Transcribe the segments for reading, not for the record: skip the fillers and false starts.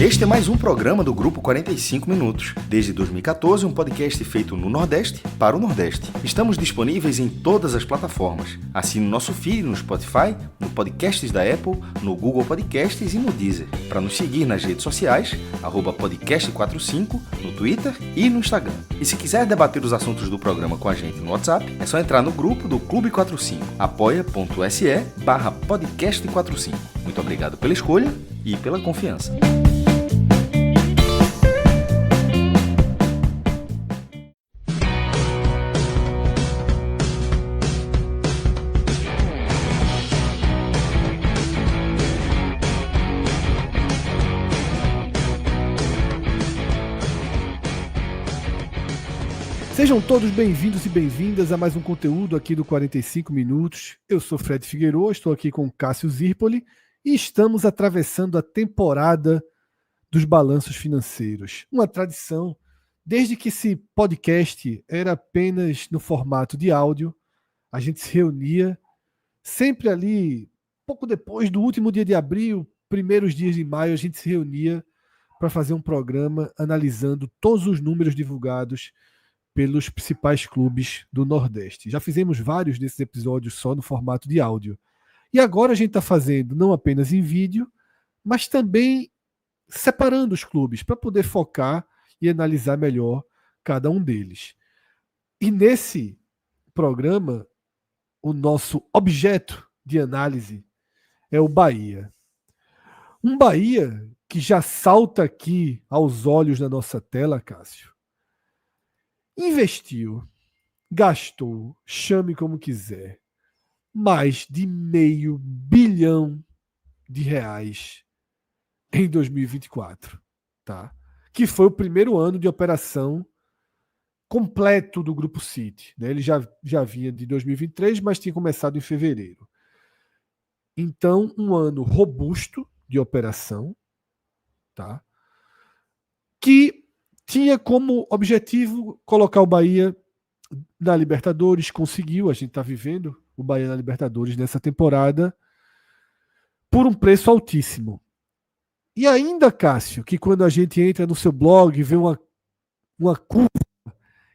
Este é mais um programa do Grupo 45 Minutos. Desde 2014, um podcast feito no Nordeste para o Nordeste. Estamos disponíveis em todas as plataformas. Assine o nosso feed no Spotify, no Podcasts da Apple, no Google Podcasts e no Deezer. Para nos seguir nas redes sociais, @podcast45, no Twitter e no Instagram. E se quiser debater os assuntos do programa com a gente no WhatsApp, é só entrar no grupo do Clube 45, apoia.se/podcast45. Muito obrigado pela escolha e pela confiança. Sejam todos bem-vindos e bem-vindas a mais um conteúdo aqui do 45 Minutos. Eu sou Fred Figueiredo, estou aqui com Cássio Zirpoli e estamos atravessando a temporada dos balanços financeiros. Uma tradição, desde que esse podcast era apenas no formato de áudio, a gente se reunia sempre ali, pouco depois do último dia de abril, primeiros dias de maio, a gente se reunia para fazer um programa analisando todos os números divulgados pelos principais clubes do Nordeste. Já fizemos vários desses episódios só no formato de áudio. E agora a gente está fazendo não apenas em vídeo, mas também separando os clubes para poder focar e analisar melhor cada um deles. E nesse programa, o nosso objeto de análise é o Bahia. Um Bahia que já salta aqui aos olhos na nossa tela, Cássio. Investiu, gastou, chame como quiser, mais de R$500 bilhão em 2024, tá? Que foi o primeiro ano de operação completo do Grupo City, né? Ele já vinha de 2023, mas tinha começado em fevereiro. Então, um ano robusto de operação, tá? Que tinha como objetivo colocar o Bahia na Libertadores, conseguiu, a gente está vivendo o Bahia na Libertadores nessa temporada por um preço altíssimo. E ainda, Cássio, que quando a gente entra no seu blog e vê uma curva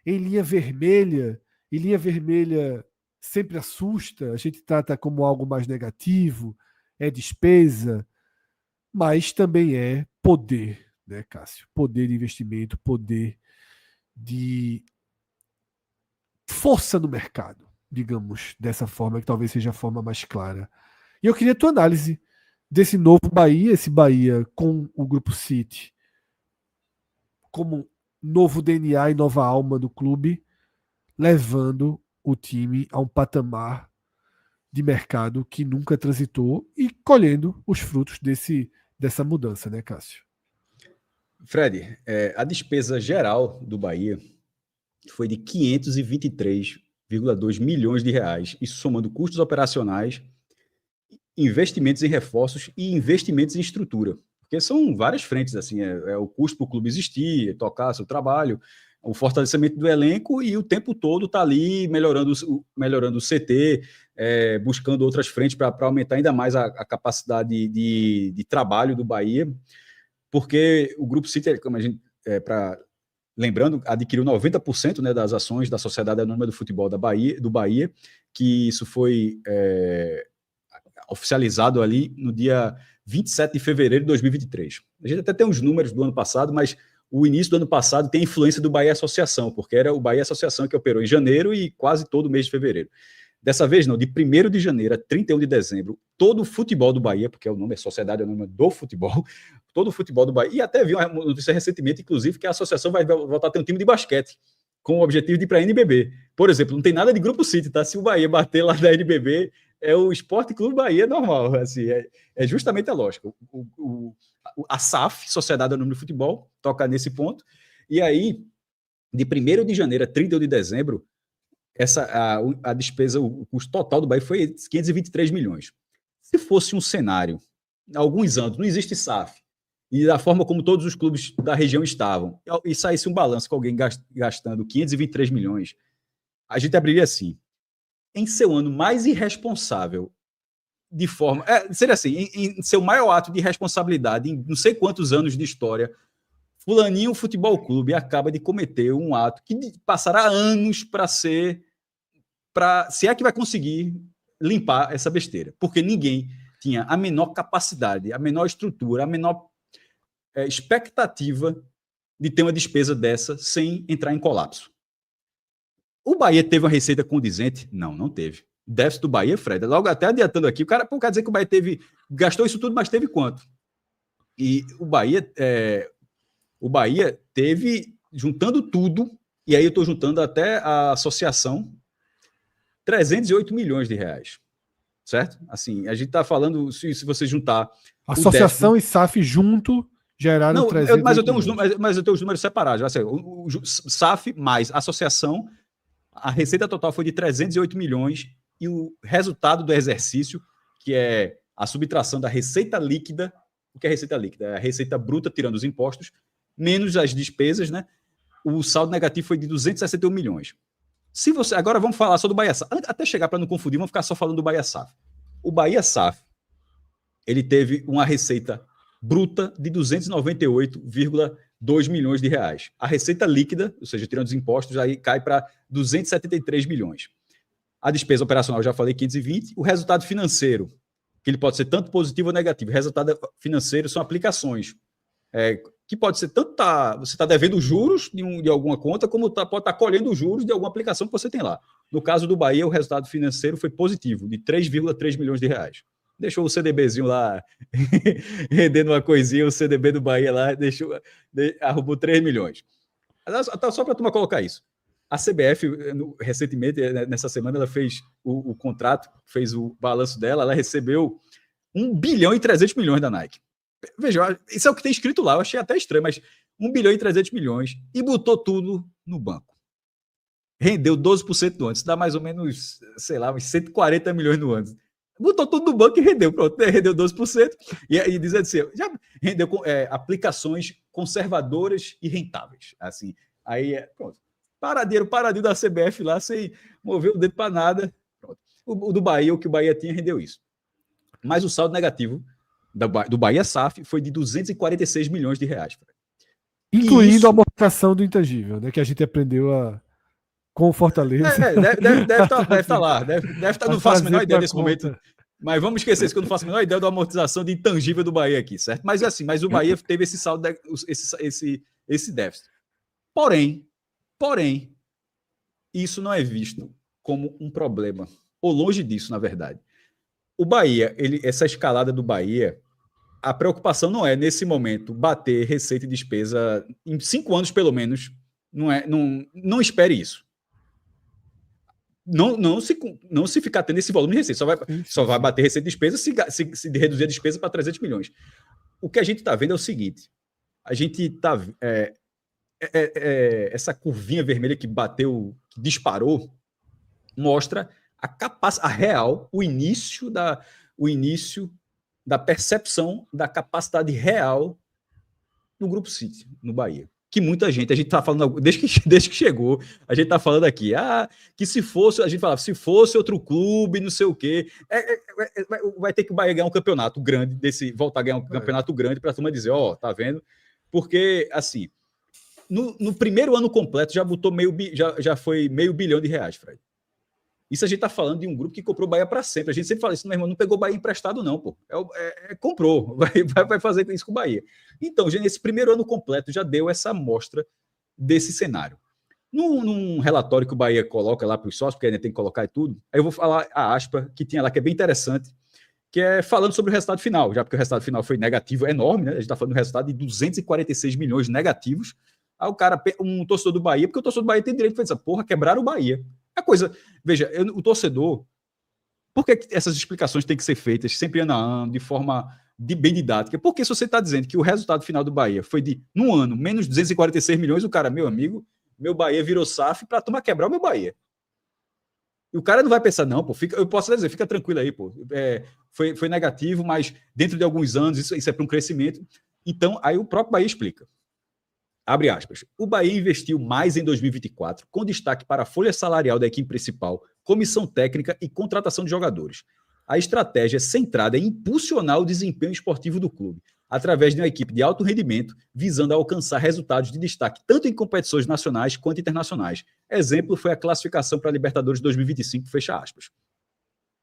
em linha vermelha, e linha vermelha sempre assusta, a gente trata como algo mais negativo, é despesa, mas também é poder, né, Cássio? Poder de investimento, poder de força no mercado, digamos, dessa forma, que talvez seja a forma mais clara. E eu queria a tua análise desse novo Bahia, esse Bahia com o Grupo City como novo DNA e nova alma do clube, levando o time a um patamar de mercado que nunca transitou e colhendo os frutos dessa mudança, né, Cássio? Fred, a despesa geral do Bahia foi de 523,2 milhões de reais, isso somando custos operacionais, investimentos em reforços e investimentos em estrutura, porque são várias frentes, assim, é o custo para o clube existir, tocar seu trabalho, o fortalecimento do elenco e o tempo todo está ali melhorando o CT, buscando outras frentes para aumentar ainda mais a capacidade de trabalho do Bahia, porque o Grupo City, como a gente, lembrando, adquiriu 90%, né, das ações da Sociedade Anônima do Futebol do Bahia, que isso foi oficializado ali no dia 27 de fevereiro de 2023. A gente até tem os números do ano passado, mas o início do ano passado tem a influência do Bahia Associação, porque era o Bahia Associação que operou em janeiro e quase todo o mês de fevereiro. Dessa vez, não, de 1º de janeiro a 31 de dezembro, todo o futebol do Bahia, porque o nome é Sociedade Anônima do Futebol, todo o futebol do Bahia, e até vi uma notícia recentemente, inclusive, que a associação vai voltar a ter um time de basquete, com o objetivo de ir para a NBB. Por exemplo, não tem nada de Grupo City, tá? Se o Bahia bater lá na NBB, é o Esporte Clube Bahia normal, assim, é justamente a lógica. A SAF, Sociedade Anônima do Futebol, toca nesse ponto, e aí, de 1º de janeiro a 31 de dezembro, a despesa, o custo total do Bahia foi 523 milhões. Se fosse um cenário, há alguns anos, não existe SAF, e da forma como todos os clubes da região estavam, e saísse um balanço com alguém gastando 523 milhões, a gente abriria assim: em seu ano mais irresponsável de forma... seria assim, em seu maior ato de responsabilidade, em não sei quantos anos de história, Fulaninho Futebol Clube acaba de cometer um ato que passará anos para ser... se é que vai conseguir limpar essa besteira. Porque ninguém tinha a menor capacidade, a menor estrutura, a menor expectativa de ter uma despesa dessa sem entrar em colapso. O Bahia teve uma receita condizente? Não teve. Déficit do Bahia, Fred, logo até adiantando aqui, o cara quer dizer que o Bahia gastou isso tudo, mas teve quanto? E o Bahia teve, juntando tudo, e aí eu estou juntando até a associação, 308 milhões de reais. Certo? Assim, a gente está falando, se você juntar... Associação e SAF junto geraram 300 mas eu tenho os números separados. Assim, o SAF mais associação, a receita total foi de 308 milhões e o resultado do exercício, que é a subtração da receita líquida. O que é receita líquida? É a receita bruta tirando os impostos, menos as despesas, né? O saldo negativo foi de 261 milhões. Agora vamos falar só do Bahia SAF. Até chegar para não confundir, vamos ficar só falando do Bahia SAF. O Bahia SAF, ele teve uma receita bruta de 298,2 milhões de reais. A receita líquida, ou seja, tirando os impostos, aí cai para 273 milhões. A despesa operacional, já falei, 520. O resultado financeiro, que ele pode ser tanto positivo ou negativo. O resultado financeiro são aplicações. Que pode ser tanto você está devendo juros de alguma conta, como pode estar colhendo os juros de alguma aplicação que você tem lá. No caso do Bahia, o resultado financeiro foi positivo, de 3,3 milhões de reais. Deixou o CDBzinho lá rendendo uma coisinha, o CDB do Bahia lá, arrumou 3 milhões. Só para a turma colocar isso. A CBF, recentemente, nessa semana, ela fez o contrato, fez o balanço dela, ela recebeu 1 bilhão e 300 milhões da Nike. Veja, isso é o que tem escrito lá, eu achei até estranho, mas 1 bilhão e 300 milhões e botou tudo no banco. Rendeu 12% no ano, isso dá mais ou menos, sei lá, uns 140 milhões no ano. Botou tudo no banco e rendeu, pronto, rendeu 12%. E dizendo assim, já rendeu aplicações conservadoras e rentáveis. Assim, aí, pronto. Paradinho da CBF lá, sem mover o dedo para nada. Pronto. O do Bahia, o que o Bahia tinha, rendeu isso. Mas o saldo negativo do Bahia SAF foi de 246 milhões de reais. Incluindo a amortização do intangível, né, que a gente aprendeu com o Fortaleza. Deve estar lá. Deve estar, não faço a menor ideia nesse momento. Mas vamos esquecer isso, que eu não faço a menor ideia da amortização de intangível do Bahia aqui, certo? Mas o Bahia teve esse saldo, esse déficit. Porém, isso não é visto como um problema. Ou longe disso, na verdade. O Bahia, essa escalada do Bahia, a preocupação não é, nesse momento, bater receita e despesa em 5 anos, pelo menos. Não espere isso. Não se ficar tendo esse volume de receita. Só vai bater receita e despesa se reduzir a despesa para 300 milhões. O que a gente está vendo é o seguinte. A gente está... essa curvinha vermelha que bateu, que disparou, mostra a real, o início da percepção da capacidade real no Grupo City, no Bahia. Que muita gente, a gente está falando, desde que chegou, a gente está falando aqui, que se fosse, a gente falava, se fosse outro clube, não sei o quê, vai ter que o Bahia ganhar um campeonato grande, voltar a ganhar um campeonato grande para a turma dizer, tá vendo? Porque, assim, no primeiro ano completo já foi meio bilhão de reais, Fred. Isso a gente está falando de um grupo que comprou o Bahia para sempre. A gente sempre fala isso, meu irmão, não pegou o Bahia emprestado, não, pô. Comprou, vai fazer isso com o Bahia. Então, gente, esse primeiro ano completo já deu essa amostra desse cenário. Num relatório que o Bahia coloca lá para os sócios, porque ainda tem que colocar e tudo, aí eu vou falar a aspa que tinha lá, que é bem interessante, que é falando sobre o resultado final, já porque o resultado final foi negativo, enorme, né? A gente está falando do resultado de 246 milhões negativos. Aí um torcedor do Bahia, porque o torcedor do Bahia tem direito de dizer, porra, quebraram o Bahia. A coisa, veja, o torcedor, por que essas explicações têm que ser feitas sempre ano a ano, de forma bem didática? Porque se você está dizendo que o resultado final do Bahia foi de, num ano, menos 246 milhões, o cara, meu amigo, meu Bahia virou SAF para a turma quebrar o meu Bahia. E o cara não vai pensar, não, pô, eu posso dizer, fica tranquilo aí, pô, foi negativo, mas dentro de alguns anos isso é para um crescimento. Então, aí o próprio Bahia explica. Abre aspas. O Bahia investiu mais em 2024, com destaque para a folha salarial da equipe principal, comissão técnica e contratação de jogadores. a estratégia é centrada em impulsionar o desempenho esportivo do clube, através de uma equipe de alto rendimento, visando alcançar resultados de destaque tanto em competições nacionais quanto internacionais. Exemplo foi a classificação para a Libertadores 2025, fecha aspas.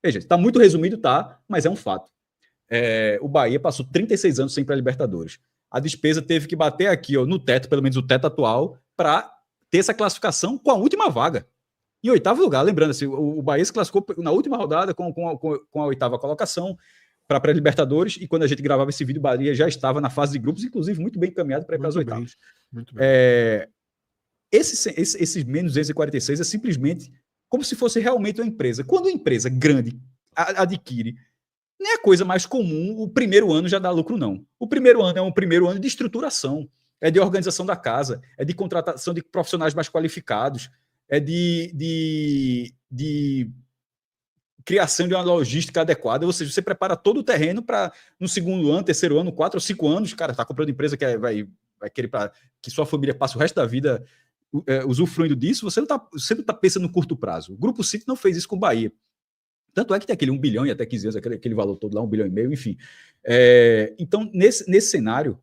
Veja, está muito resumido, tá, mas é um fato. O Bahia passou 36 anos sem ir para a Libertadores. A despesa teve que bater aqui, ó, no teto, pelo menos o teto atual, para ter essa classificação com a última vaga. Em 8º lugar, lembrando, assim, o Bahia se classificou na última rodada com a 8ª colocação para a pré-Libertadores, e quando a gente gravava esse vídeo, o Bahia já estava na fase de grupos, inclusive muito bem encaminhado para ir para as 8º. Muito bem. Esses menos 246 é simplesmente como se fosse realmente uma empresa. Quando uma empresa grande adquire, não é a coisa mais comum o primeiro ano já dar lucro, não. O primeiro ano é um primeiro ano de estruturação, é de organização da casa, é de contratação de profissionais mais qualificados, é de criação de uma logística adequada, ou seja, você prepara todo o terreno para no segundo ano, terceiro ano, 4 ou 5 anos, cara, está comprando empresa que vai querer que sua família passe o resto da vida usufruindo disso, você não tá pensando no curto prazo. O Grupo City não fez isso com o Bahia. Tanto é que tem aquele 1 bilhão e até 15 anos, aquele valor todo lá, 1,5 bilhão, enfim. Então, nesse cenário,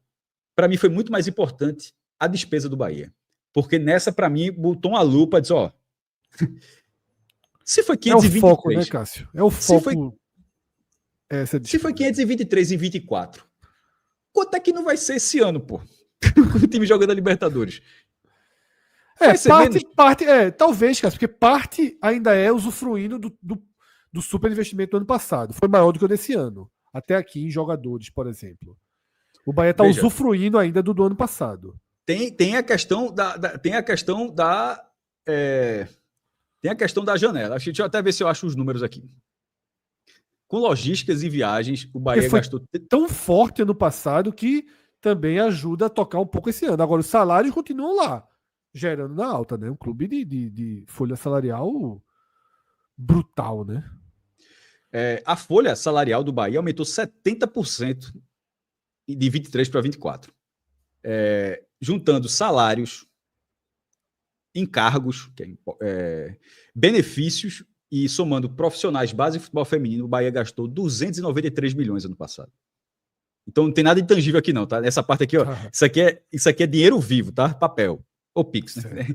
para mim foi muito mais importante a despesa do Bahia. Porque nessa, para mim, botou uma lupa e disse, ó, se foi 523... É o foco, né, Cássio? É o foco. Se foi 523 em 24, quanto é que não vai ser esse ano, pô? O time jogando a Libertadores. Talvez, Cássio, porque parte ainda é usufruindo do super investimento do ano passado. Foi maior do que o desse ano. Até aqui em jogadores, por exemplo. O Bahia está usufruindo ainda do ano passado. Tem a questão da janela. Deixa eu até ver se eu acho os números aqui. Com logísticas e viagens, o Bahia gastou tão forte ano passado que também ajuda a tocar um pouco esse ano. Agora, os salários continuam lá, gerando na alta, né? Um clube de folha salarial brutal, né? A folha salarial do Bahia aumentou 70% de 23 para 24. Juntando salários, encargos, benefícios e somando profissionais base de futebol feminino, o Bahia gastou 293 milhões ano passado. Então não tem nada intangível aqui não, tá? Essa parte aqui, ó, isso aqui é dinheiro vivo, tá? Papel. Ou Pix, né?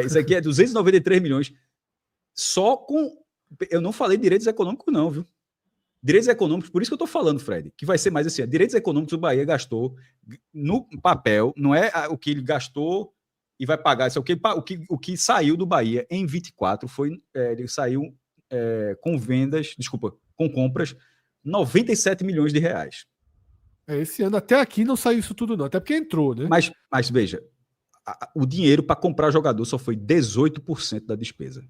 Isso aqui é 293 milhões só com... Eu não falei direitos econômicos não, viu? Direitos econômicos, por isso que eu tô falando, Fred, que vai ser mais assim, direitos econômicos o Bahia gastou no papel, não é o que ele gastou e vai pagar, isso é o que saiu do Bahia em 24, ele saiu com compras, 97 milhões de reais. Esse ano até aqui não saiu isso tudo não, até porque entrou, né? Mas veja, o dinheiro para comprar jogador só foi 18% da despesa.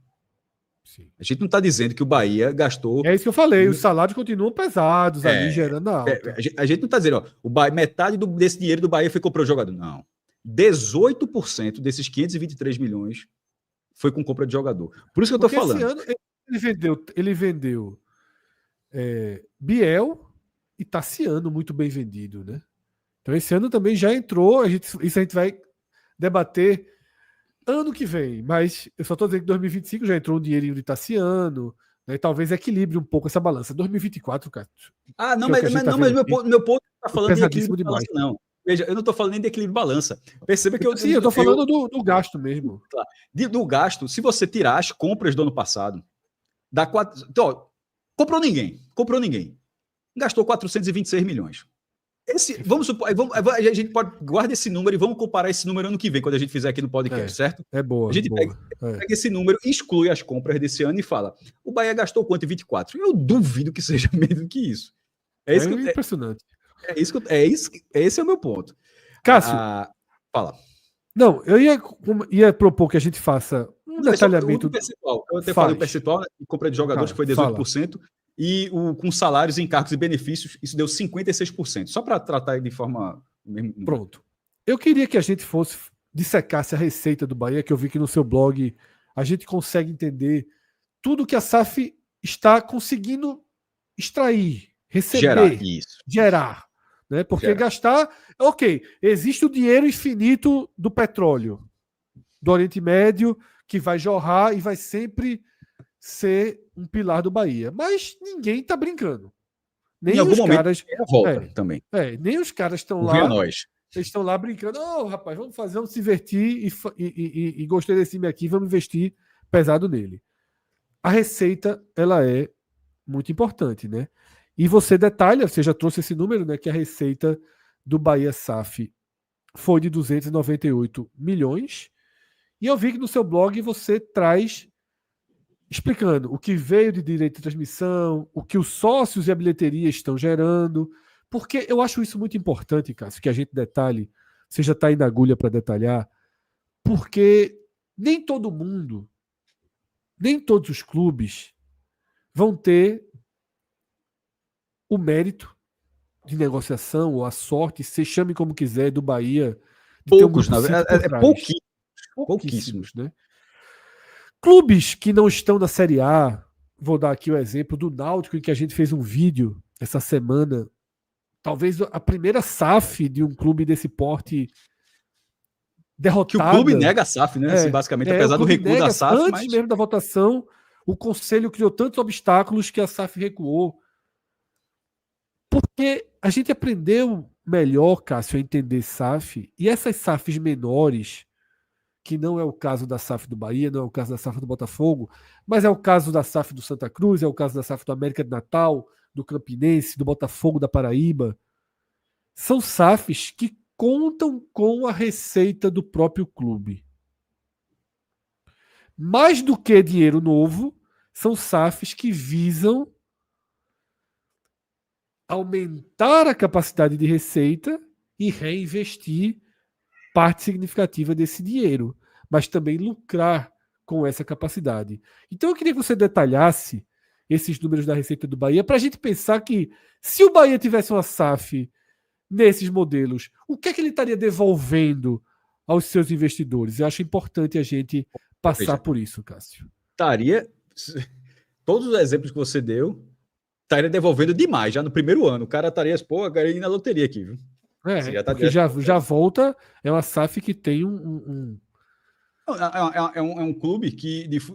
Sim. A gente não está dizendo que o Bahia gastou... É isso que eu falei, os salários continuam pesados ali, gerando a alta. A gente não está dizendo, ó, metade desse dinheiro do Bahia foi comprar o jogador. Não. 18% desses 523 milhões foi com compra de jogador. Por isso que eu estou falando. Esse ano ele vendeu Biel e Tassiano muito bem vendido, né? Então esse ano também já entrou, isso a gente vai debater ano que vem, mas eu só estou dizendo que 2025 já entrou um dinheirinho de Tassiano, né, e talvez equilibre um pouco essa balança. 2024, cara. Não, mas meu ponto não está falando de equilíbrio de balança, não. Veja, eu não estou falando nem de equilíbrio de balança. Perceba que eu estou falando do gasto mesmo. Claro. Do gasto, se você tirar as compras do ano passado, dá 4. Então, comprou ninguém. Gastou 426 milhões. Vamos supor, a gente pode guardar esse número e vamos comparar esse número ano que vem, quando a gente fizer aqui no podcast, certo? É boa. A gente pega esse número, exclui as compras desse ano e fala: o Bahia gastou quanto em 24? Eu duvido que seja menos do que isso. Impressionante. Esse é o meu ponto. Cássio, fala. Não, eu ia propor que a gente faça um detalhamento do percentual. Eu até falei o percentual, de compra de jogadores, que foi 18%. E com salários, encargos e benefícios, isso deu 56%. Só para tratar de forma... Pronto. Eu queria que a gente dissecasse a receita do Bahia, que eu vi que no seu blog a gente consegue entender tudo que a SAF está conseguindo extrair, receber, gerar. Né? Porque gastar... Ok, existe o dinheiro infinito do petróleo, do Oriente Médio, que vai jorrar e vai sempre ser um pilar do Bahia. Mas ninguém tá brincando. Nem Em algum os momento caras. volta também. Nem os caras estão Venha lá. nós. Eles estão lá brincando. Rapaz, vamos se divertir e gostei desse time aqui, vamos investir pesado nele. A receita, ela é muito importante, né? E você detalha, você já trouxe esse número, né? Que a receita do Bahia SAF foi de 298 milhões. E eu vi que no seu blog você traz explicando o que veio de direito de transmissão, o que os sócios e a bilheteria estão gerando, porque eu acho isso muito importante, Cássio, que a gente detalhe, você já está aí na agulha para detalhar, porque nem todo mundo, nem todos os clubes vão ter o mérito de negociação ou a sorte, se chame como quiser, do Bahia, de Poucos, ter um grupo é pouquíssimos, né? Clubes que não estão na Série A, vou dar aqui o exemplo do Náutico, em que a gente fez um vídeo essa semana, talvez a primeira SAF de um clube desse porte derrotada. Que o clube nega a SAF, né? Assim, basicamente, apesar do recuo da SAF. Antes mesmo da votação, o Conselho criou tantos obstáculos que a SAF recuou. Porque a gente aprendeu melhor, Cássio, a entender SAF, e essas SAFs menores, que não é o caso da SAF do Bahia, não é o caso da SAF do Botafogo, mas é o caso da SAF do Santa Cruz, é o caso da SAF do América de Natal, do Campinense, do Botafogo da Paraíba. São SAFs que contam com a receita do próprio clube. Mais do que dinheiro novo, são SAFs que visam aumentar a capacidade de receita e reinvestir parte significativa desse dinheiro, mas também lucrar com essa capacidade. Então eu queria que você detalhasse esses números da receita do Bahia para a gente pensar que se o Bahia tivesse uma SAF nesses modelos, o que é que ele estaria devolvendo aos seus investidores? Eu acho importante a gente passar por isso, Cássio. Todos os exemplos que você deu, estaria devolvendo demais já no primeiro ano. O cara estaria, cara, indo na loteria aqui, viu? Porque já volta, é uma SAF que tem É um clube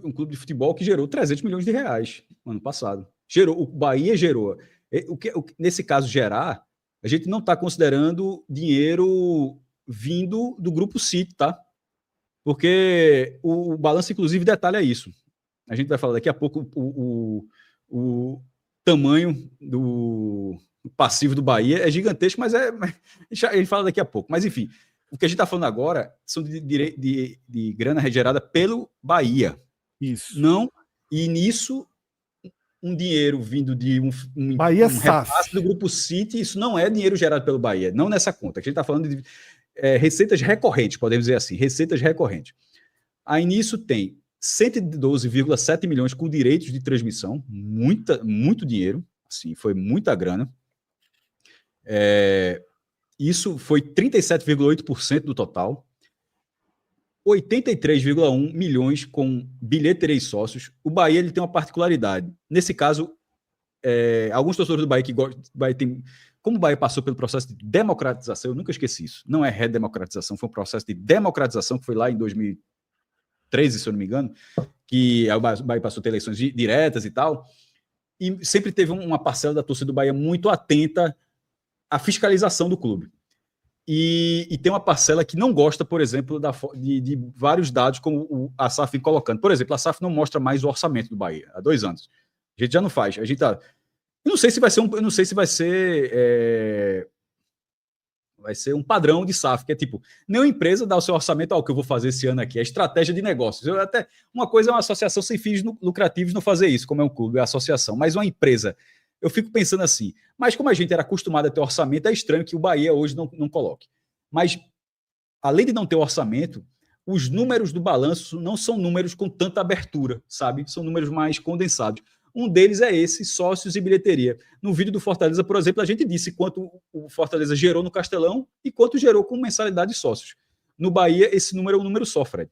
um clube de futebol que gerou 300 milhões de reais no ano passado. O Bahia gerou. Nesse caso, gerar, a gente não está considerando dinheiro vindo do Grupo City, tá? Porque o balanço, inclusive, detalha isso. A gente vai falar daqui a pouco o tamanho do passivo do Bahia é gigantesco, mas ele fala daqui a pouco. Mas, enfim, o que a gente está falando agora são de grana gerada pelo Bahia. Isso. Não, e nisso, um dinheiro vindo de um repasse do Grupo City, isso não é dinheiro gerado pelo Bahia, não nessa conta. A gente está falando de receitas recorrentes, podemos dizer assim, receitas recorrentes. Aí nisso tem 112,7 milhões com direitos de transmissão, muito dinheiro, assim, foi muita grana. Isso foi 37,8% do total. 83,1 milhões com bilheteria e sócios. O Bahia ele tem uma particularidade. Nesse caso, alguns torcedores do Bahia que gostam. Como o Bahia passou pelo processo de democratização, eu nunca esqueci isso. Não é redemocratização, foi um processo de democratização que foi lá em 2013, se eu não me engano, que o Bahia passou a ter eleições diretas e tal. E sempre teve uma parcela da torcida do Bahia muito atenta à fiscalização do clube. E tem uma parcela que não gosta, por exemplo, de vários dados, como a SAF vem colocando. Por exemplo, a SAF não mostra mais o orçamento do Bahia há 2 anos. A gente já não faz. A gente tá. Eu não sei se vai ser vai ser um padrão de SAF, que é tipo, nenhuma empresa dá o seu orçamento ao que eu vou fazer esse ano aqui, é estratégia de negócios. Uma coisa é uma associação sem fins lucrativos não fazer isso, como é um clube, é associação, mas uma empresa, eu fico pensando assim, mas como a gente era acostumado a ter orçamento, é estranho que o Bahia hoje não coloque. Mas, além de não ter orçamento, os números do balanço não são números com tanta abertura, sabe? São números mais condensados. Um deles é esse, sócios e bilheteria. No vídeo do Fortaleza, por exemplo, a gente disse quanto o Fortaleza gerou no Castelão e quanto gerou com mensalidade de sócios. No Bahia, esse número é um número só, Fred.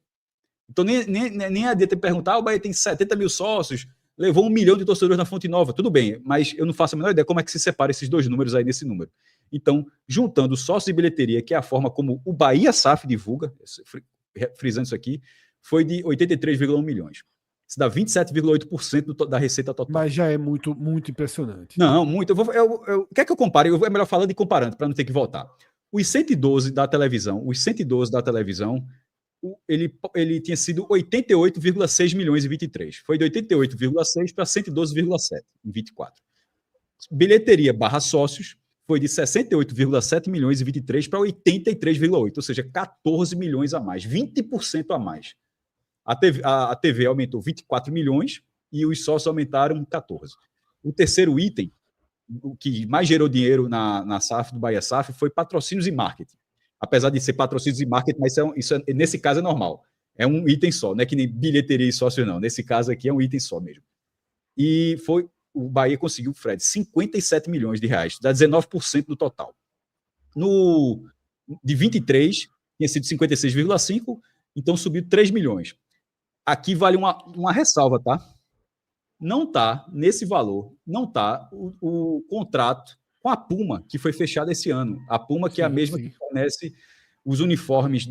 Então, nem adianta perguntar, o Bahia tem 70 mil sócios, levou 1 milhão de torcedores na Fonte Nova. Tudo bem, mas eu não faço a menor ideia como é que se separa esses dois números aí nesse número. Então, juntando sócios e bilheteria, que é a forma como o Bahia SAF divulga, frisando isso aqui, foi de 83,1 milhões. Isso dá 27,8% da receita total. Mas já é muito, muito impressionante. Não, muito. Quer que eu compare? É melhor falando e comparando, para não ter que voltar. Os 112 da televisão, ele tinha sido 88,6 milhões em 23. Foi de 88,6 para 112,7 em 24. Bilheteria barra sócios foi de 68,7 milhões em 23 para 83,8, ou seja, 14 milhões a mais, 20% a mais. A TV aumentou 24 milhões e os sócios aumentaram 14. O terceiro item, o que mais gerou dinheiro na SAF, do Bahia SAF, foi patrocínios e marketing. Apesar de ser patrocínios e marketing, mas nesse caso é normal. É um item só, não é que nem bilheteria e sócio, não. Nesse caso aqui é um item só mesmo. E o Bahia conseguiu, Fred, 57 milhões de reais, dá 19% do total. De 23, tinha sido 56,5, então subiu 3 milhões. Aqui vale uma ressalva, tá? Não está, nesse valor, não está o contrato com a Puma, que foi fechado esse ano. A Puma, que é a mesma que fornece os uniformes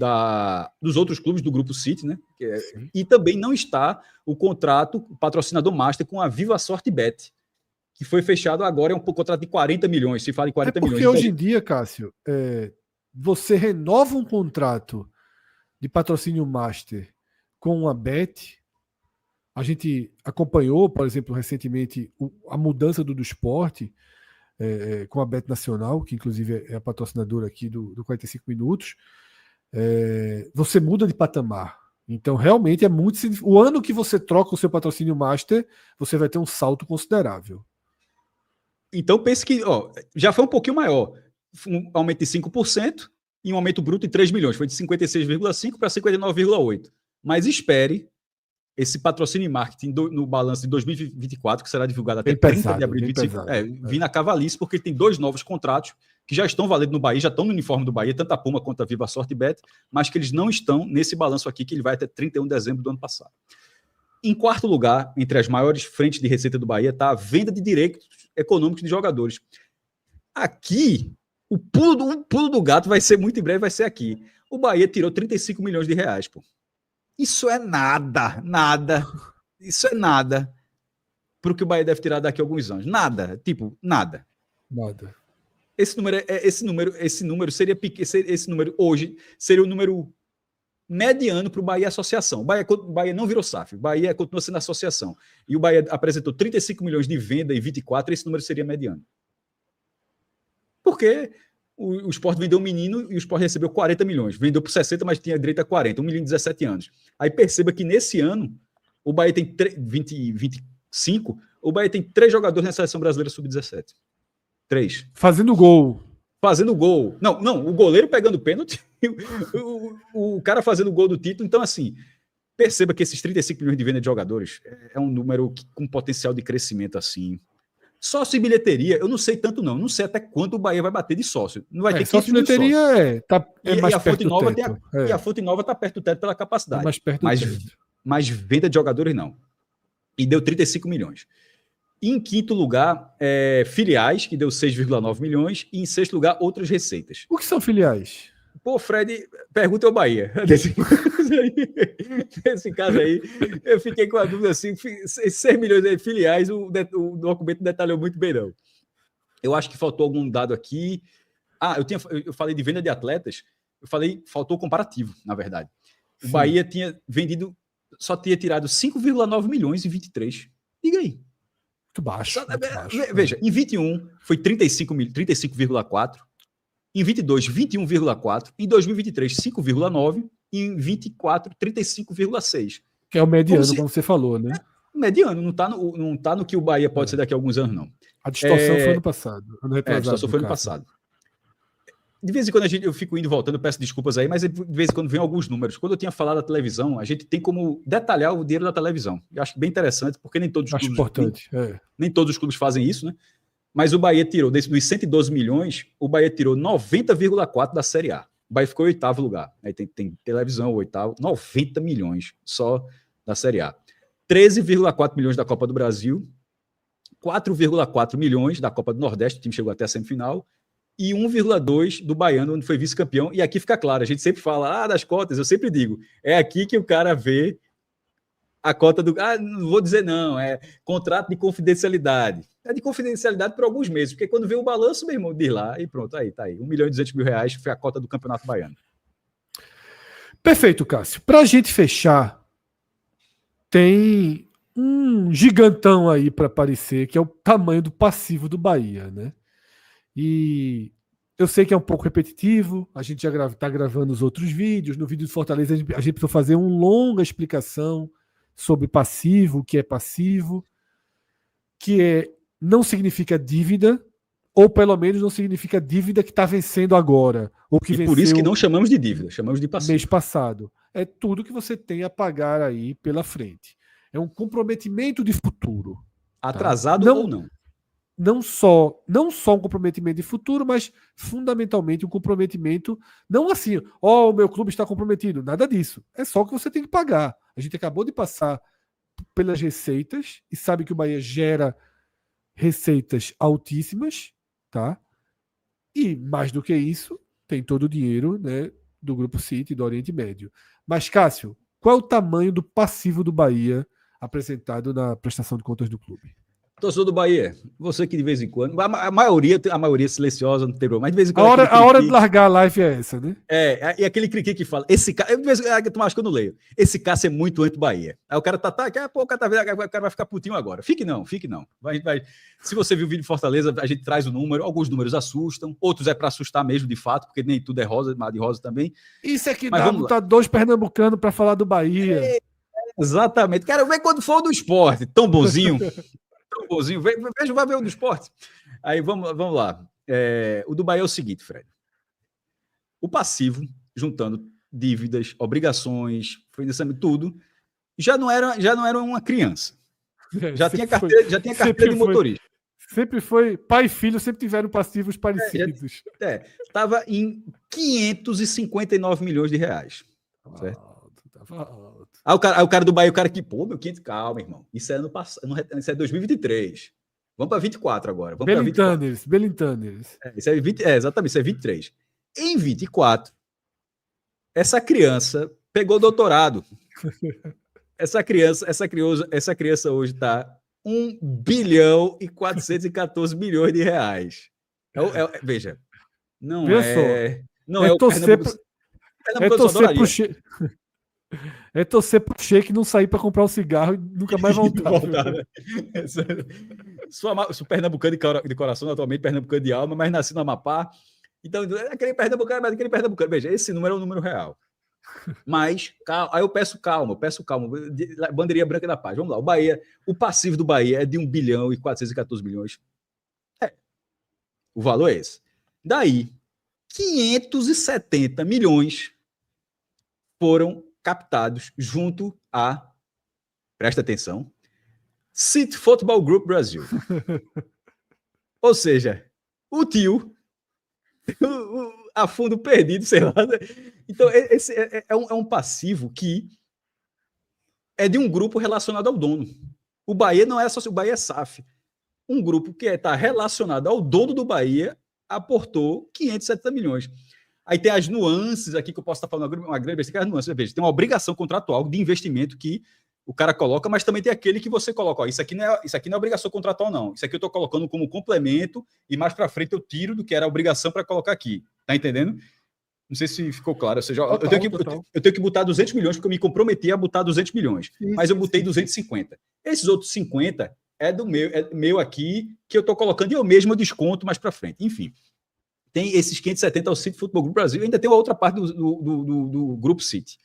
dos outros clubes do Grupo City, né? E também não está o contrato, o patrocinador master, com a Viva Sorte Bet, que foi fechado agora, é um contrato de 40 milhões, se fala em 40 milhões. Porque hoje em dia, Cássio, você renova um contrato de patrocínio master com a Bet. A gente acompanhou, por exemplo, recentemente a mudança do esporte com a Bet Nacional, que inclusive é a patrocinadora aqui do 45 Minutos. Você muda de patamar. Então, realmente é muito significativo. O ano que você troca o seu patrocínio master, você vai ter um salto considerável. Então, pense que já foi um pouquinho maior. Um aumento de 5% e um aumento bruto de 3 milhões. Foi de 56,5 para 59,8. Mas espere esse patrocínio e marketing no balanço de 2024, que será divulgado até 30 de abril de 2025, vir na cavalice, porque tem 2 novos contratos que já estão valendo no Bahia, já estão no uniforme do Bahia, tanto a Puma quanto a Viva Sorte Bet, mas que eles não estão nesse balanço aqui, que ele vai até 31 de dezembro do ano passado. Em quarto lugar, entre as maiores frentes de receita do Bahia, está a venda de direitos econômicos de jogadores. Aqui, o pulo do gato vai ser muito em breve, vai ser aqui. O Bahia tirou 35 milhões de reais, pô. Isso é nada. Isso é nada para o que o Bahia deve tirar daqui a alguns anos. Nada. Esse número seria pequeno. Esse número hoje seria o número mediano para o Bahia Associação. O Bahia não virou SAF. O Bahia continua sendo associação. E o Bahia apresentou 35 milhões de venda em 24, esse número seria mediano. Porque o Sport vendeu um menino e o Sport recebeu 40 milhões. Vendeu por 60, mas tinha direito a 40. Um menino de 17 anos. Aí perceba que nesse ano, o Bahia tem 25, o Bahia tem 3 jogadores na Seleção Brasileira Sub-17. 3. Fazendo gol. Não, o goleiro pegando pênalti, o cara fazendo gol do título. Então, assim, perceba que esses 35 milhões de venda de jogadores é um número com potencial de crescimento, assim. Sócio e bilheteria, eu não sei tanto não. Não sei até quanto o Bahia vai bater de sócio. Não vai ter sócio e bilheteria mais perto do teto. E a Fonte Nova está perto do teto pela capacidade. Mais perto do teto. Mas venda de jogadores não. E deu 35 milhões. E em quinto lugar, filiais, que deu 6,9 milhões. E em sexto lugar, outras receitas. O que são filiais? Pô, Fred, pergunta ao Bahia. Nesse caso aí, eu fiquei com a dúvida assim, 6 milhões de filiais, o documento não detalhou muito bem, não. Eu acho que faltou algum dado aqui. Eu falei de venda de atletas, faltou o comparativo, na verdade. O Bahia tinha vendido, só tinha tirado 5,9 milhões em 23. Diga aí. Muito baixo. Veja, em 21 foi 35,4. Em 22, 21,4. Em 2023, 5,9. E em 24, 35,6. Que é o mediano, como você falou, né? Mediano, não tá no que o Bahia pode ser daqui a alguns anos, não. A distorção foi ano passado. A distorção foi ano passado. De vez em quando eu fico indo e voltando, eu peço desculpas aí, mas de vez em quando vem alguns números. Quando eu tinha falado da televisão, a gente tem como detalhar o dinheiro da televisão. Eu acho bem interessante, porque nem todos os clubes fazem isso, né? Mas o Bahia tirou, dos 112 milhões, o Bahia tirou 90,4 da Série A. O Bahia ficou em 8º lugar. Aí tem televisão, 8º, 90 milhões só da Série A. 13,4 milhões da Copa do Brasil, 4,4 milhões da Copa do Nordeste, o time chegou até a semifinal, e 1,2 do Baiano, onde foi vice-campeão. E aqui fica claro, a gente sempre fala, das cotas, eu sempre digo, é aqui que o cara vê A cota do... não vou dizer não, é contrato de confidencialidade. É de confidencialidade por alguns meses, porque quando vem o balanço, meu irmão, diz lá, e pronto, aí, tá aí. 1.200.000 reais foi a cota do Campeonato Baiano. Perfeito, Cássio. Para a gente fechar, tem um gigantão aí para aparecer, que é o tamanho do passivo do Bahia, né? E eu sei que é um pouco repetitivo, a gente já está gravando os outros vídeos. No vídeo de Fortaleza, a gente precisa fazer uma longa explicação sobre passivo, o que é passivo, não significa dívida, ou pelo menos não significa dívida que está vencendo agora, ou que venceu por isso que não chamamos de dívida, chamamos de passivo. Mês passado. É tudo que você tem a pagar aí pela frente. É um comprometimento de futuro. Atrasado tá? ou não? Não só um comprometimento de futuro, mas fundamentalmente um comprometimento, não assim, o meu clube está comprometido, nada disso. É só o que você tem que pagar. A gente acabou de passar pelas receitas e sabe que o Bahia gera receitas altíssimas, tá? E mais do que isso, tem todo o dinheiro, né, do Grupo City, do Oriente Médio. Mas, Cássio, qual é o tamanho do passivo do Bahia apresentado na prestação de contas do clube? Torcedor do Bahia, você que de vez em quando, a maioria silenciosa, não tem problema, mas de vez em quando... A hora de largar a live é essa, né? E aquele criqui que fala, esse cara, tu acha que eu não leio, esse Cássio é muito anti-Bahia. Aí o cara o cara vai ficar putinho agora. Fique não. Se você viu o vídeo de Fortaleza, a gente traz o número, alguns números assustam, outros é para assustar mesmo, de fato, porque nem tudo é rosa, mas de rosa também. Isso é que dá botar 2 pernambucanos para falar do Bahia. Exatamente. Quero ver quando for do esporte, tão bonzinho. Veja, vai ver o do esporte. Aí vamos lá. O do Bahia é o seguinte, Fred. O passivo, juntando dívidas, obrigações, financiamento, tudo, já não era uma criança. Já tinha carteira de motorista. Sempre foi. Pai e filho sempre tiveram passivos parecidos. Estava em 559 milhões de reais. Certo? Tava alto. Aí o cara do Bahia, o cara que, meu 500, calma, irmão. Isso é ano passado, isso é 2023. Vamos para 24 agora. Belintaners. Exatamente, isso é 23. Em 24, essa criança pegou doutorado. Essa criança hoje está 1 bilhão e 414 milhões de reais. Veja, não é... Não é o Pernambuco. É torcer pro Sheik não sair para comprar um cigarro e nunca mais voltar. Né? Sou pernambucano de coração, atualmente pernambucano de alma, mas nasci no Amapá. Então, aquele pernambucano. Veja, esse número é um número real. Mas, aí eu peço calma. Bandeirinha branca da paz. Vamos lá. O passivo do Bahia é de 1 bilhão e 414 milhões. O valor é esse. Daí, 570 milhões foram captados junto a, presta atenção, City Football Group Brasil. Ou seja, o tio, a fundo perdido, sei lá. Então, esse é um passivo que é de um grupo relacionado ao dono. O Bahia não é só, o Bahia é SAF. Um grupo que está relacionado ao dono do Bahia aportou 570 milhões. Aí tem as nuances aqui que eu posso estar falando uma grande besteira, as nuances. Veja, tem uma obrigação contratual de investimento que o cara coloca, mas também tem aquele que você coloca. Isso aqui não é obrigação contratual, não. Isso aqui eu estou colocando como complemento e mais para frente eu tiro do que era a obrigação para colocar aqui. Tá entendendo? Não sei se ficou claro. Ou seja, eu tenho que botar 200 milhões porque eu me comprometi a botar 200 milhões. Mas eu botei 250. Esses outros 50 é meu aqui, que eu estou colocando e eu mesmo desconto mais para frente. Enfim. Tem esses 570 ao City Football Group Brasil, ainda tem uma outra parte do Grupo City.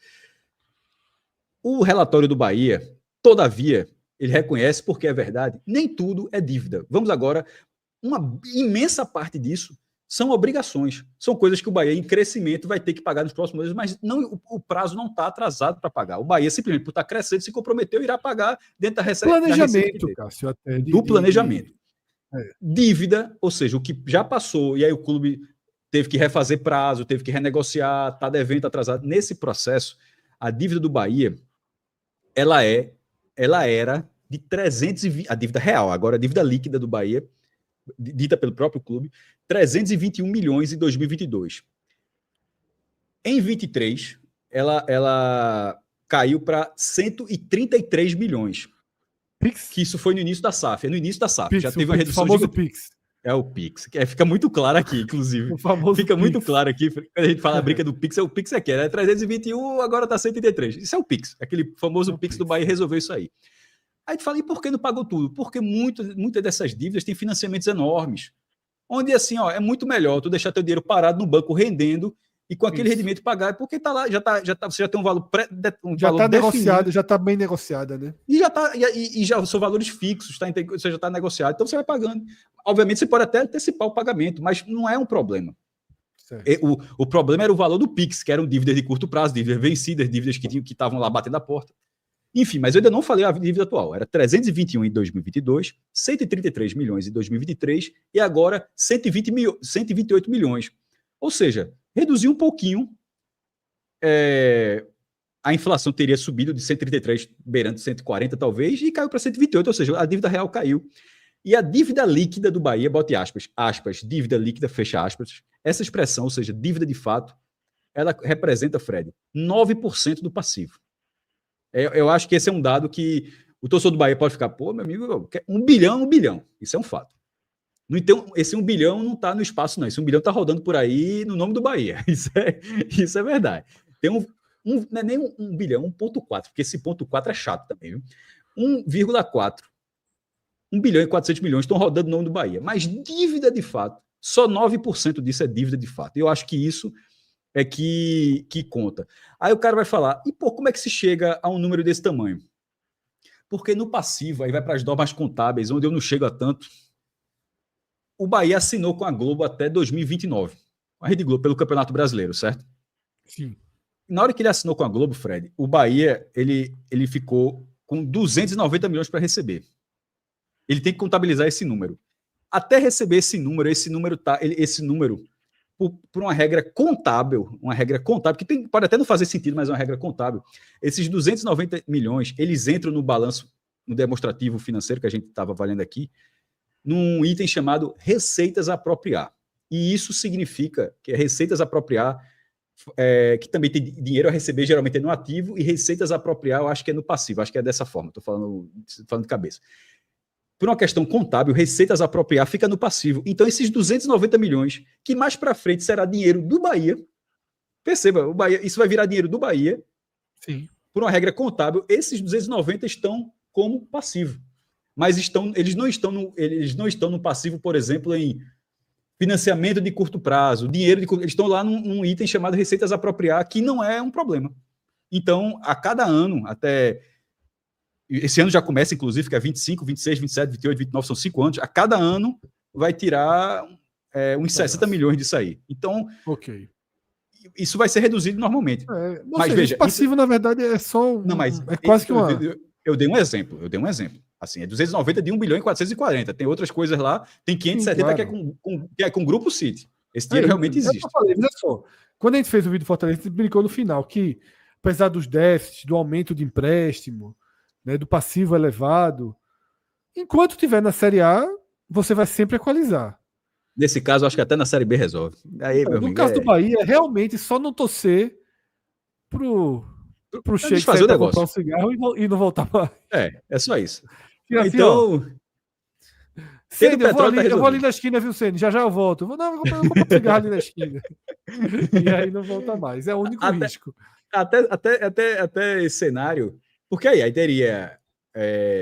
O relatório do Bahia, todavia, ele reconhece, porque é verdade, nem tudo é dívida. Vamos agora, uma imensa parte disso são obrigações, são coisas que o Bahia, em crescimento, vai ter que pagar nos próximos meses, mas o prazo não está atrasado para pagar. O Bahia, simplesmente, por estar crescendo, se comprometeu, irá pagar dentro da receita. Planejamento, Cássio, até. Do planejamento. Dívida, ou seja, o que já passou, e aí o clube teve que refazer prazo, teve que renegociar, está devendo, tá atrasado. Nesse processo, a dívida do Bahia, ela era de 320, a dívida real, agora a dívida líquida do Bahia, dita pelo próprio clube, 321 milhões em 2022. Em 23, ela caiu para 133 milhões. Pix? Que isso foi no início da SAF. É no início da SAF. Pix, já teve uma redução famoso gigante. Pix. É o Pix. Fica muito claro aqui, inclusive. O famoso Fica Pix. muito claro aqui. Quando a gente fala a brinca do Pix, o Pix é que era 321, agora está 133. Isso é o Pix. Aquele famoso Pix do Bahia resolveu isso aí. Aí tu fala, e por que não pagou tudo? Porque muitas dessas dívidas têm financiamentos enormes. Onde, assim, ó, é muito melhor tu deixar teu dinheiro parado no banco rendendo e com aquele rendimento pagar, porque tá lá, você já tem um valor já valor está negociado, definido, já está bem negociada, né? E já são valores fixos, você já está negociado, então você vai pagando. Obviamente você pode até antecipar o pagamento, mas não é um problema. O problema era o valor do Pix, que eram dívidas de curto prazo, dívidas vencidas, dívidas que estavam lá batendo a porta. Enfim, mas eu ainda não falei a dívida atual. Era 321 em 2022, 133 milhões em 2023 e agora 128 milhões. Ou seja, reduziu um pouquinho. A inflação teria subido de 133, beirando 140 talvez, e caiu para 128, ou seja, a dívida real caiu. E a dívida líquida do Bahia, bote aspas, dívida líquida, fecha aspas, essa expressão, ou seja, dívida de fato, ela representa, Fred, 9% do passivo. Eu acho que esse é um dado que o torcedor do Bahia pode ficar, pô, meu amigo, 1 bilhão é 1 bilhão. Isso é um fato. Então, esse 1 bilhão não está no espaço, não. Esse 1 bilhão está rodando por aí no nome do Bahia. Isso é verdade. Tem não é nem 1 bilhão, 1,4, porque esse 1,4 é chato também, viu? 1,4. 1 bilhão e 400 milhões estão rodando no nome do Bahia. Mas dívida de fato, só 9% disso é dívida de fato. Eu acho que isso é que conta. Aí o cara vai falar, e pô, como é que se chega a um número desse tamanho? Porque no passivo, aí vai para as normas contábeis, onde eu não chego a tanto, o Bahia assinou com a Globo até 2029, a Rede Globo, pelo Campeonato Brasileiro, certo? Sim. Na hora que ele assinou com a Globo, Fred, o Bahia ele ficou com 290 milhões para receber. Ele tem que contabilizar esse número. Até receber esse número por uma regra contábil, que pode até não fazer sentido, mas é uma regra contábil. Esses 290 milhões, eles entram no balanço, no demonstrativo financeiro que a gente estava valendo aqui, num item chamado receitas a apropriar. E isso significa que receitas a apropriar, que também tem dinheiro a receber, geralmente é no ativo, e receitas a apropriar, eu acho que é no passivo, acho que é dessa forma, estou falando de cabeça. Por uma questão contábil, receitas a apropriar fica no passivo. Então, esses 290 milhões, que mais para frente será dinheiro do Bahia, perceba, o Bahia, isso vai virar dinheiro do Bahia. Sim. Por uma regra contábil, esses 290 estão como passivo. Mas eles não estão no passivo, por exemplo, em financiamento de curto prazo, eles estão lá num item chamado receitas a apropriar, que não é um problema. Então, a cada ano, até... Esse ano já começa, inclusive, que é 25, 26, 27, 28, 29, são 5 anos. A cada ano vai tirar uns 60 milhões disso aí. Então, isso vai ser reduzido normalmente. Mas veja, esse passivo, na verdade, é só... quase que uma... Eu dei um exemplo. Assim, é 290 de 1 bilhão e 440. Tem outras coisas lá. Tem 570 claro. que é com o Grupo City. Esse dinheiro realmente existe. Eu falei, olha só. Quando a gente fez o vídeo do Fortaleza, a gente brincou no final que, apesar dos déficits, do aumento de empréstimo, né, do passivo elevado, enquanto estiver na Série A, você vai sempre equalizar. Nesse caso, acho que até na Série B resolve. Aí, no caso do Bahia, realmente só não torcer pro Sheik sair para comprar um cigarro e não voltar mais. É só isso. Assim, então... Ceni, eu vou ali na esquina, viu, Ceni? Já eu volto. Vou comprar um cigarro ali na esquina. E aí não volta mais. É o único risco. Até esse cenário... Porque aí teria...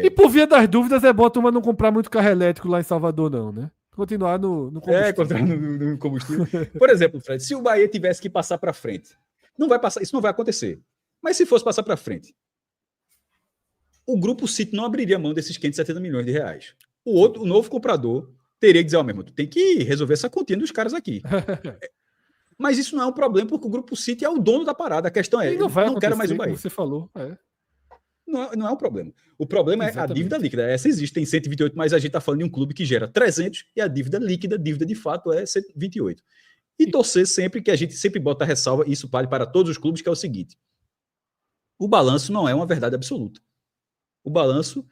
E por via das dúvidas, é bom a turma não comprar muito carro elétrico lá em Salvador, não, né? Continuar no combustível. Continuar no combustível. Por exemplo, Fred, se o Bahia tivesse que passar para frente, isso não vai acontecer. Mas se fosse passar para frente, o Grupo City não abriria mão desses 570 milhões de reais. O novo comprador teria que dizer, meu irmão, tu tem que resolver essa continha dos caras aqui. Mas isso não é um problema, porque o Grupo City é o dono da parada. A questão é, não quero mais o Bahia. Você falou, Não é um problema. O problema é a dívida líquida. Essa existe, tem 128, mas a gente está falando de um clube que gera 300 e a dívida líquida, dívida de fato, é 128. E torcer sempre, que a gente sempre bota a ressalva, e isso vale para todos os clubes, que é o seguinte: o balanço não é uma verdade absoluta. O balanço,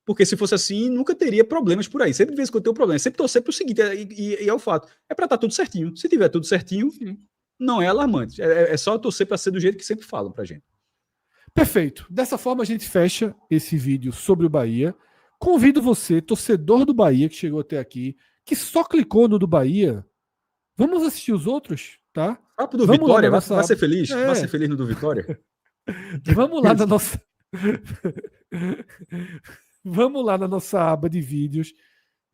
porque se fosse assim, nunca teria problemas por aí. Sempre de vez em quando tem um problema. Sempre torcer para o seguinte, e é o fato. É para estar tudo certinho. Se tiver tudo certinho, não é alarmante. É só torcer para ser do jeito que sempre falam para a gente. Perfeito. Dessa forma a gente fecha esse vídeo sobre o Bahia. Convido você, torcedor do Bahia, que chegou até aqui, que só clicou no do Bahia, vamos assistir os outros, tá? Papo do Vamos Vitória, lá na vai ser nossa... feliz. Vai ser feliz no do Vitória. Vamos lá na nossa... Vamos lá na nossa aba de vídeos.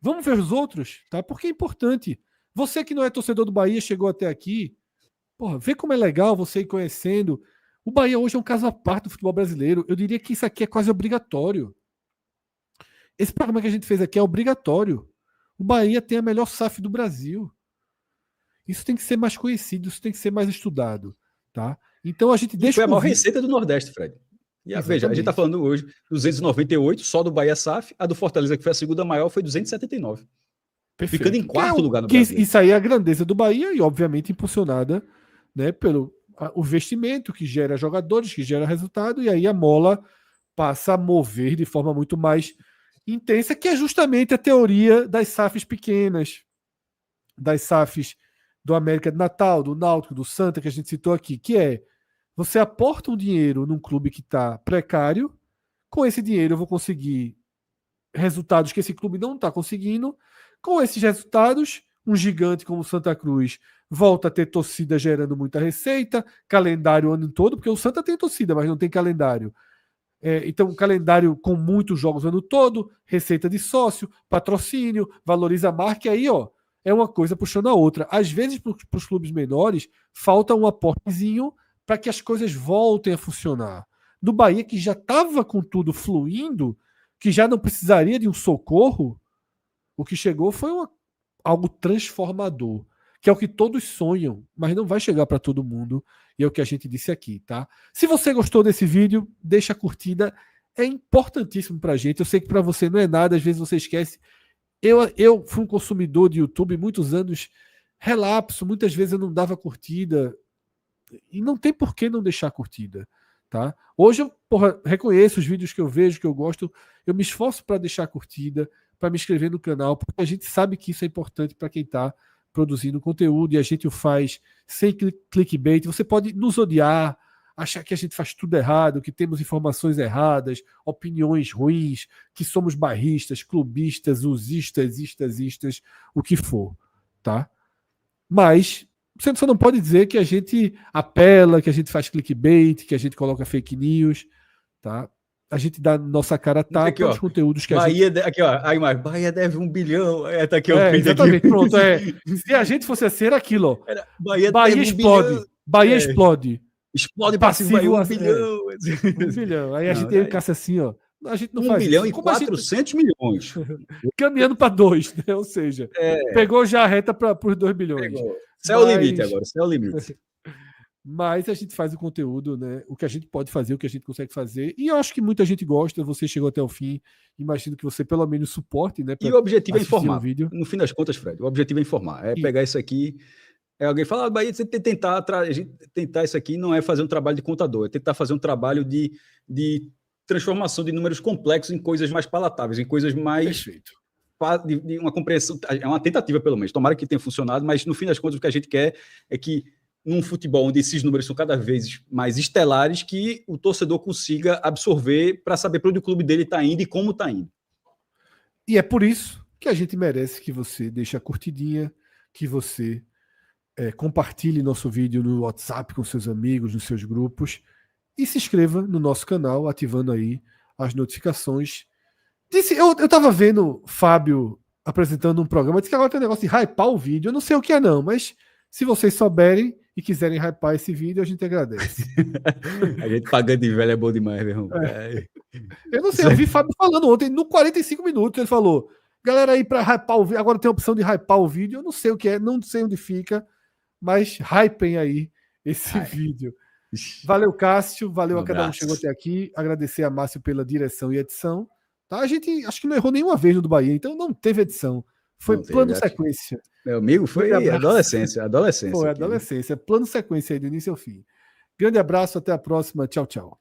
Vamos ver os outros, tá? Porque é importante. Você que não é torcedor do Bahia, chegou até aqui, porra, vê como é legal você ir conhecendo. O Bahia hoje é um caso à parte do futebol brasileiro. Eu diria que isso aqui é quase obrigatório. Esse programa que a gente fez aqui é obrigatório. O Bahia tem a melhor SAF do Brasil. Isso tem que ser mais conhecido, isso tem que ser mais estudado, tá? Então a gente deixa foi a maior convite... receita do Nordeste, Fred. E veja, a gente está falando hoje 298 só do Bahia SAF, a do Fortaleza, que foi a segunda maior, foi 279. Perfeito. Ficando em quarto lugar no Brasil. Isso aí é a grandeza do Bahia e, obviamente, impulsionada, né, pelo o investimento que gera jogadores, que gera resultado, e aí a mola passa a mover de forma muito mais intensa, que é justamente a teoria das SAFs pequenas, das SAFs do América de Natal, do Náutico, do Santa, que a gente citou aqui, que é você aporta um dinheiro num clube que está precário, com esse dinheiro eu vou conseguir resultados que esse clube não está conseguindo. Com esses resultados, um gigante como o Santa Cruz volta a ter torcida gerando muita receita, calendário o ano todo, porque o Santa tem torcida, mas não tem calendário. Então, calendário com muitos jogos o ano todo, receita de sócio, patrocínio, valoriza a marca, e aí, ó, é uma coisa puxando a outra. Às vezes, para os clubes menores, falta um aportezinho para que as coisas voltem a funcionar. No Bahia, que já estava com tudo fluindo, que já não precisaria de um socorro, o que chegou foi algo transformador, que é o que todos sonham, mas não vai chegar para todo mundo, e é o que a gente disse aqui, tá? Se você gostou desse vídeo, deixa a curtida, é importantíssimo para a gente. Eu sei que para você não é nada, às vezes você esquece. Eu fui um consumidor de YouTube muitos anos, relapso, muitas vezes eu não dava curtida, e não tem por que não deixar curtida, tá? Hoje eu reconheço os vídeos que eu vejo, que eu gosto, eu me esforço para deixar curtida, para me inscrever no canal, porque a gente sabe que isso é importante para quem está produzindo conteúdo, e a gente o faz sem clickbait. Você pode nos odiar, achar que a gente faz tudo errado, que temos informações erradas, opiniões ruins, que somos barristas, clubistas, usistas, istas, o que for, tá? Mas você só não pode dizer que a gente apela, que a gente faz clickbait, que a gente coloca fake news, tá? A gente dá nossa cara tapa nos conteúdos que Bahia a gente... Aqui, ó, aí, mas Bahia deve 1 bilhão. Tá aqui, exatamente, aqui. Pronto. Se a gente fosse assim, era aquilo, ó. Bahia explode. 1 bilhão. Bahia explode. Explode passivo Bahia, 1 bilhão. 1 bilhão. Aí a gente tem o Cássio assim, ó. A gente não 1 faz bilhão isso. E 400 milhões. Caminhando para 2, né? Ou seja, pegou já a reta para os 2 bilhões. Céu o limite agora, céu o limite. Mas a gente faz o conteúdo, né? O que a gente pode fazer, o que a gente consegue fazer. E eu acho que muita gente gosta. Você chegou até o fim. Imagino que você pelo menos suporte, né? E o objetivo é informar. Vídeo. No fim das contas, Fred, o objetivo é informar. Pegar isso aqui. Alguém fala, Bahia, você tentar isso aqui não é fazer um trabalho de contador, é tentar fazer um trabalho de transformação de números complexos em coisas mais palatáveis, em coisas mais... Perfeito. De uma compreensão. É uma tentativa, pelo menos. Tomara que tenha funcionado, mas no fim das contas o que a gente quer é que num futebol onde esses números são cada vez mais estelares, que o torcedor consiga absorver para saber para onde o clube dele está indo e como está indo. E é por isso que a gente merece que você deixe a curtidinha, que você compartilhe nosso vídeo no WhatsApp com seus amigos, nos seus grupos, e se inscreva no nosso canal, ativando aí as notificações. Eu estava vendo Fábio apresentando um programa, disse que agora tem um negócio de hypar o vídeo. Eu não sei o que é não, mas se vocês souberem e quiserem hypar esse vídeo, a gente agradece. A gente pagando de velho é bom demais, meu irmão. Eu não sei, eu vi Fábio falando ontem, no 45 minutos, ele falou, galera aí para hypar o vídeo, agora tem a opção de hypar o vídeo, eu não sei o que é, não sei onde fica, mas hypem aí esse vídeo. Valeu, Cássio, valeu a cada um que chegou até aqui, agradecer a Márcio pela direção e edição. Tá? A gente acho que não errou nenhuma vez no do Bahia, então não teve edição. Foi plano sequência. Meu amigo, foi adolescência. Foi adolescência, plano sequência aí do início ao fim. Grande abraço, até a próxima. Tchau, tchau.